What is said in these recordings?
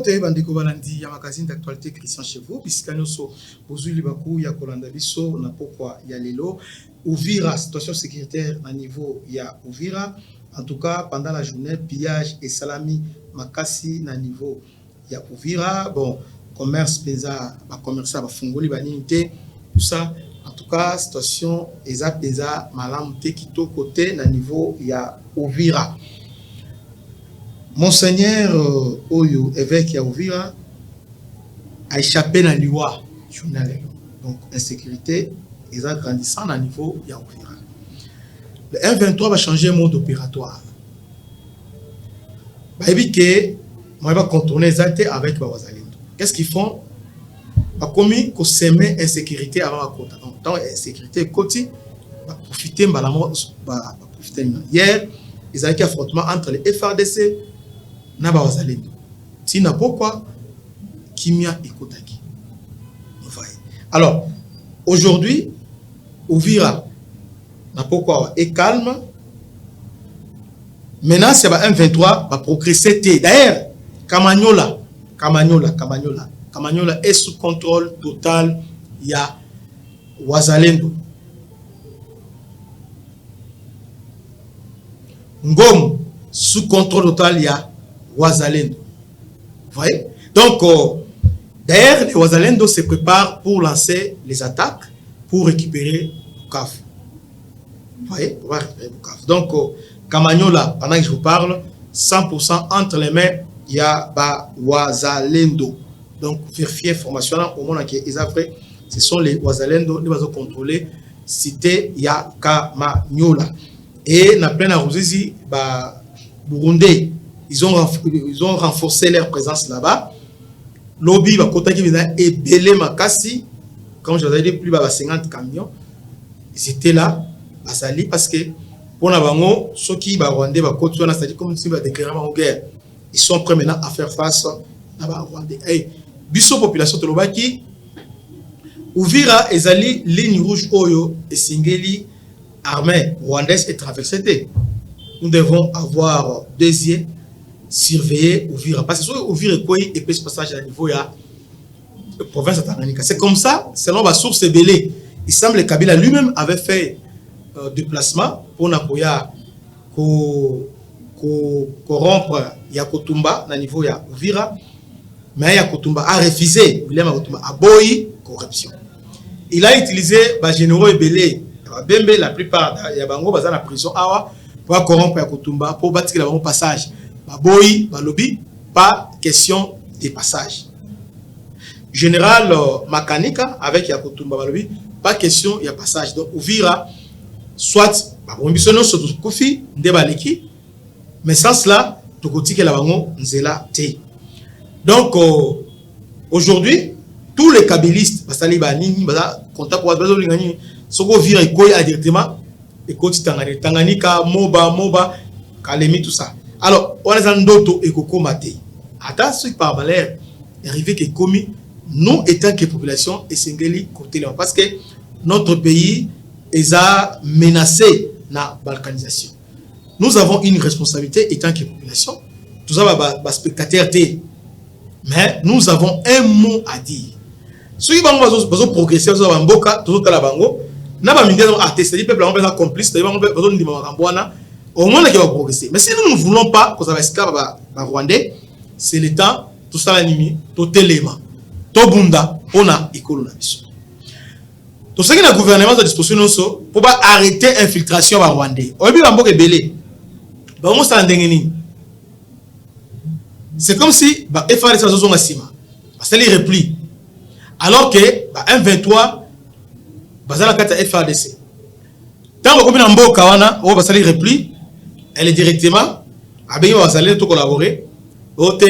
Bote bandeko balandi ya magazine d'actualité Christian chez vous puisque nous sommes bozuli baku ya kolanda biso na pokwa ya lelo Uvira situation sécuritaire à niveau ya Uvira en tout cas pendant la journée pillage et salami makasi na niveau ya Uvira bon commerce pesa ba commerçant ba fungoli ba nité tout ça en tout cas situation eza pesa malamu te kito côté na niveau ya Uvira. Monseigneur Oyo, évêque ya Uvira, a échappé dans l'IWA journal. Donc, insécurité est grandissant à niveau ya Uvira. Le M23 va changer mode opératoire. Bah, que moi, va contourner les actes avec Bawazalendo. Qu'est-ce qu'ils font? Bah, commis qu'on s'aimait insécurité avant la côte. Donc, tant insécurité côté, va profiter, bah, profiter. Hier, ils avaient un affrontement entre les FRDC na Bawazalendo. Tina pourquoi Kimia et Kotaki. Alors, aujourd'hui, Uvira na pourquoi est calme. Maintenant, c'est un 23 va progresser. D'ailleurs, Kamanyola est sous contrôle total. Il y a Wazalendo. Ngom sous contrôle total, il y a Wazalendo. Vous voyez? Donc, d'ailleurs, les Wazalendo se préparent pour lancer les attaques pour récupérer Bukavu. Vous voyez? Pour récupérer Bukavu. Donc, Kamanyola, pendant que je vous parle, 100% entre les mains, il y a Wazalendo. Donc, vérifiez l'information là, au moment où ils après, ce sont les Wazalendo qui vont contrôler cité, il y a Kamanyola. Et dans plein arrosé, Burundi, ils ont renforcé leur présence là-bas. Lobby va côté qui vient et belé makasi, comme je vous ai dit, plus de 50 camions. Ils étaient là, basali parce que pour la bango, ceux qui va Rwandais va côté on a c'est comme si va déclarer en guerre. Ils sont prêts maintenant à faire face à la Rwandais. Hey, biso population de l'Obaki, Uvira ezali ligne rouge oyo et singeli armée rwandaise est traversée. Nous devons avoir des yeux surveiller Uvira. Parce que Uvira est quoi et peut se passer à niveau de la province de Tanganyika. C'est comme ça, selon ma source belée. Il semble que Kabila lui-même avait fait déplacement pour Napoya corrompre Yakotumba à niveau de Uvira. Mais Yakotumba a refusé, William Yakotumba a boyi corruption. Il a utilisé les généraux et belés. La plupart de Yabango sont en prison pour corrompre Yakotumba, pour bâtir le passage. Baboyi, balobi, pas question de passage. Général Makanika avec Yakotumba balobi, pas question de passage. Donc Uvira, soit babombisono soto kofi ndebaleki, mais sans cela, to kotike la bango nzela te. Donc aujourd'hui, tous les kabylistes, basali ba nini, basa contact pour bazo lingani, soko Uvira ikoya directement et koti Tanganyika, Moba, Kalemi tout ça. Alors, on a un d'autres et Koko Maté. Attention par malheur, arrivé que commis, nous étant que population et singeli côté là, parce que notre pays est menacé na balkanisation. Nous avons une responsabilité étant que population. Tout ça va spectateur té. Mais nous avons un mot à dire. Ceux qui vont progresser, nous avons mboka, tout ça la bango. Na ba mingi à tester, peuple on va complice, ils vont besoin de mambwana. Au moins, il va progresser. Mais si nous ne voulons pas que ça va esclave à Rwandais, c'est le temps, tout ça l'anime, tout élément, tout bunda, on a école na biso. Tout ce qui est le gouvernement de disposition pour pas arrêter l'infiltration à Rwandais. On va bien belé. C'est comme si FRDC a besoin de ciment. Parce qu'il replie. Alors que M23 basé la carte FRDC. Tant que on a kawana, on va salir repli. Elle est directement avec Wazalendo tout collaborer. Ote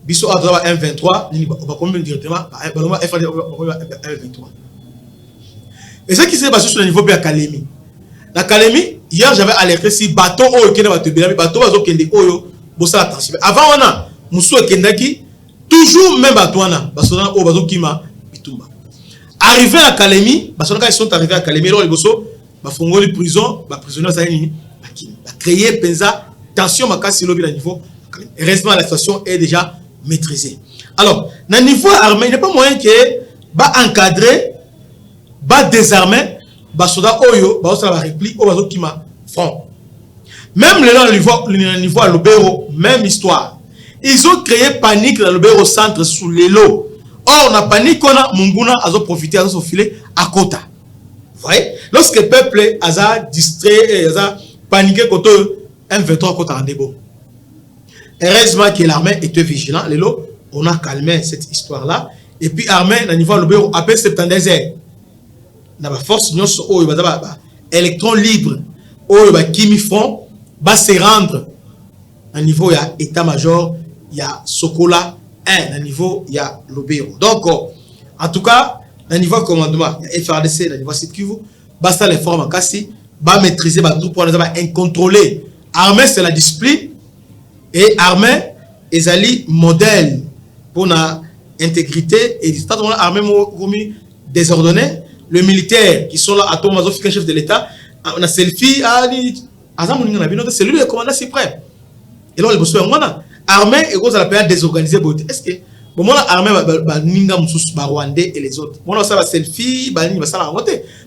biso a droit M23, on va communiquer directement FRDC M23. Et ce qui s'est passé sur le niveau de Kalemi. La Kalemi, hier j'avais alerté si bateau oyo kende ba tebela bateau bazo kende oyo bossa attention. Avant on a musu kendaki toujours même bateau wana basona oyo bazo kima bitumba. Arrivé à Kalemi, basona ils sont arrivés à Kalemi là les bosso ba fongoli prison, ba prisonniers ça nini ba créer penza tension makasi lobi na niveau. Heureusement la situation est déjà maîtriser. Alors, dans le niveau armé, il n'y a pas moyen que va encadrer, va désarmer, va soldat oyo, va faire la réplique, ou va qui m'a front. Même le niveau à l'Obéro, même histoire. Ils ont créé panique dans l'Obéro centre sous les lots. Or, on a panique, on a Munguna, a profité, a filer à Kota. Vous voyez? Lorsque le peuple a distrait, a paniqué contre un 23 Kota en débo. Heureusement que l'armée était vigilante. Les lots, on a calmé cette histoire-là. Et puis, l'armée, dans le niveau à l'Obéro, après 70 heures, dans la force, nous sommes électrons libres, qui mi font, va se rendre à niveau il y a état-major, il y a Sokola 1, à niveau il y a l'Obéro. Donc, en tout cas, à niveau commandement, il y a FRDC, à niveau Sud-Kivu, basta les formes en cassi, va maîtriser, va tout pour incontrôlé. Armée, c'est la discipline, et armée, ils allaient modèle pour la intégrité, et l'armée désordonnée, le militaire qui sont là à Thomas Zofika, chef de l'État, on a selfie, c'est lui le commandant suprême. Et là, il y a l'armée et la période désorganisée. Est-ce que l'armée va Rwandais et les autres? On a ça selfie,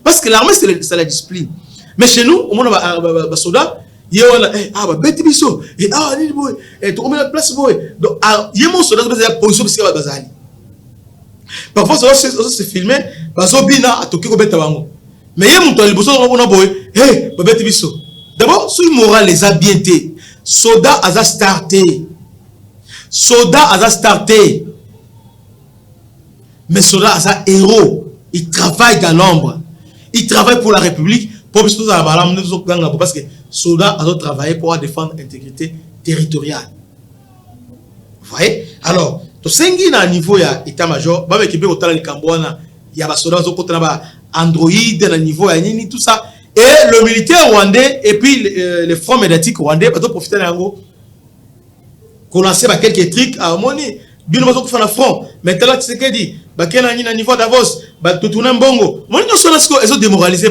parce que l'armée, c'est la discipline. Mais chez nous, on a des soldats, il y a des biso, et tu remets la place. Donc, il y a des soldats qui ont la position parce qu'il y a des bazali. Parfois, ça se filmer, parce que Bina a toqué au Betabango. Mais il y a des gens qui ont dit, d'abord, si le moral les a bien été, Soda a starté. Soda a starté. Mais Soda a héros. Il travaille dans l'ombre. Il travaille pour la République. Parce que Soda a travaillé pour défendre l'intégrité territoriale. Vous voyez? Alors, tout ce qui est à niveau de l'état-major, il y a des soldats qui ont Android, à niveau de tout ça. Et le militaire rwandais, et puis les fronts médiatiques rwandais, ils ont profité de l'ango. Commencer par quelques trucs à Moni. Bien, nous allons faire le front. Mais tu sais ce qu'il dit. Bakel a niveau d'Avos, tout tourner un bongo. Moi, ils ont démoralisé.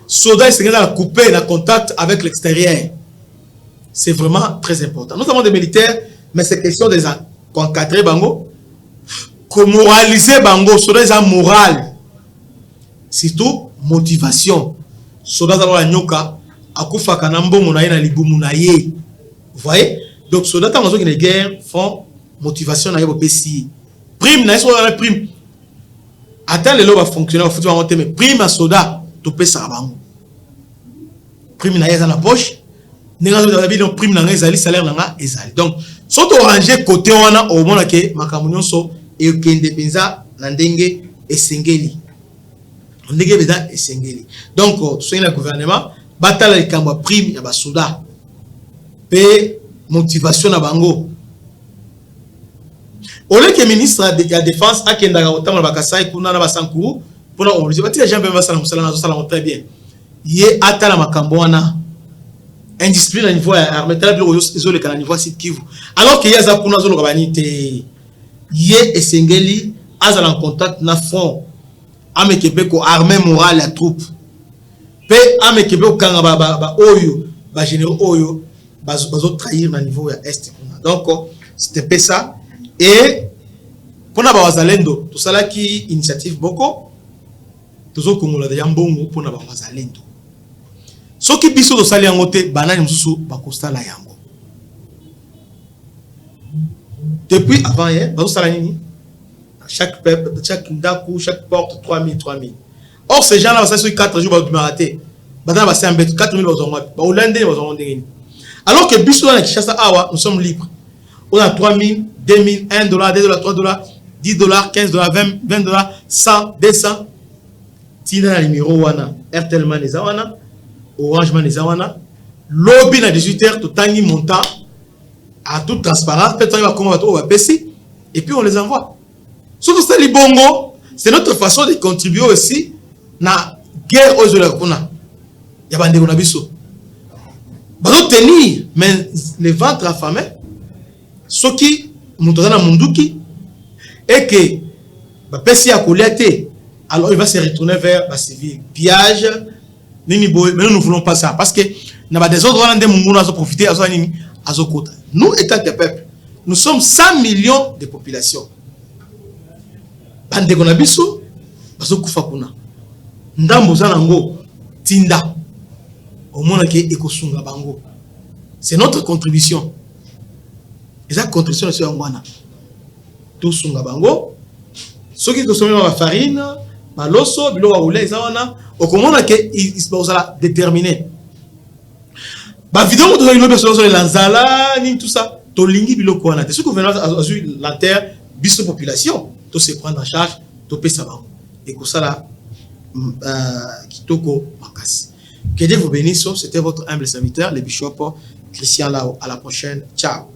Soda, ils ont coupé le contact avec l'extérieur. C'est vraiment très important. Nous avons des militaires, mais c'est question des encadrer bango, moraliser bango. Soda, ils ont moral. Surtout motivation. Soda, ils ont nyoka. Akufa kanambo munaye na libumu na ye. Vous voyez? Donc, soda, tant que les guerres font motivation na ye bopesi. Prime na so la prime. Attends les lois va fonctionner, faut voir mais prime à soda, to pesa bango. Prime na ye dans la poche. Nenga zo dabi donc prime na nga ezali salaire na nga ezali. Donc, soto ranger côté wana au mona ke makamunyo so e kende penza na ndenge esengeli. Ndenge beza esengeli. Donc, soyez le gouvernement batala le kamba prime ya ba soda. Pe motivation na bango. Au lieu que le ministre de la Défense a kenda autant na bakasai kuna na basanku pour la obliger bati les gens ben basala musala na très bien. Yé atala makambo wana indiscipline à niveau armée tala bi ozo le kana niveau Sud-Kivu. Alors que yaza kuna zo lo bani te yé esengeli azala en contact na front amekebe ko armée morale la troupe. Pe amekebe ko kanga ba oyo ba généraux oyo bazo trahir na niveau ya est. Donc c'était pas ça. Et pour na bazalendo tout ça là qui initiative beaucoup toujours kongola de yambongo pour na bazalendo ce qui biso to sali yangote banani mususu bakostala yango depuis avant hier bazo sala nini chaque peuple chaque ndaku chaque porte 3000. Or ces gens là ça sur 4 jours ba raté badana ba 4000 bazongo ba hollandais bazongo ndengeni. Alors que biso na Kinshasa awa nous sommes libres. On a 3000, 2000, $1, $2, $3, $10, $15, $20, $100, $200. Tina numéro wana, Airtel Man les wana, Orange Man les wana. Lobby na 18h, tout tangi montant à toute transparence. Peut-être on va comment on va baisser et puis on les envoie. Surtout ça les bongo, c'est notre façon de contribuer aussi na guerre aux Olakuna. Ya bande on a biso. Bazo tenir mais les ventres affamés. Ce qui montera munduki et que bah pesi a collecté alors il va se retourner vers la civil pillage nini boy mais nous ne voulons pas ça parce que n'a pas des autres hollandais munguna à profiter à nini à kota nous état de peuple nous sommes 100 millions de population. Bande konabiso, baso kufa kuna. Ndambo zanango, tinda. Au moins que ekosunga bango. C'est notre contribution. Et ça contribution c'est ngwana. Tout sunga bango. Ceux qui consomment la farine, maloso, bilo wa roulé ça wana, au comment que ils sont déterminés. Ba vidéo de une personne sur l'anzala ni tout ça. Tolingi bilo ko wana. Ce gouvernement a eu la terre, biso population, tout se prendre en charge, tout payer ça bango. Et que ça là kitoko makasi. Que Dieu vous bénisse. C'était votre humble serviteur, le bishop Christian Lao. À la prochaine. Ciao.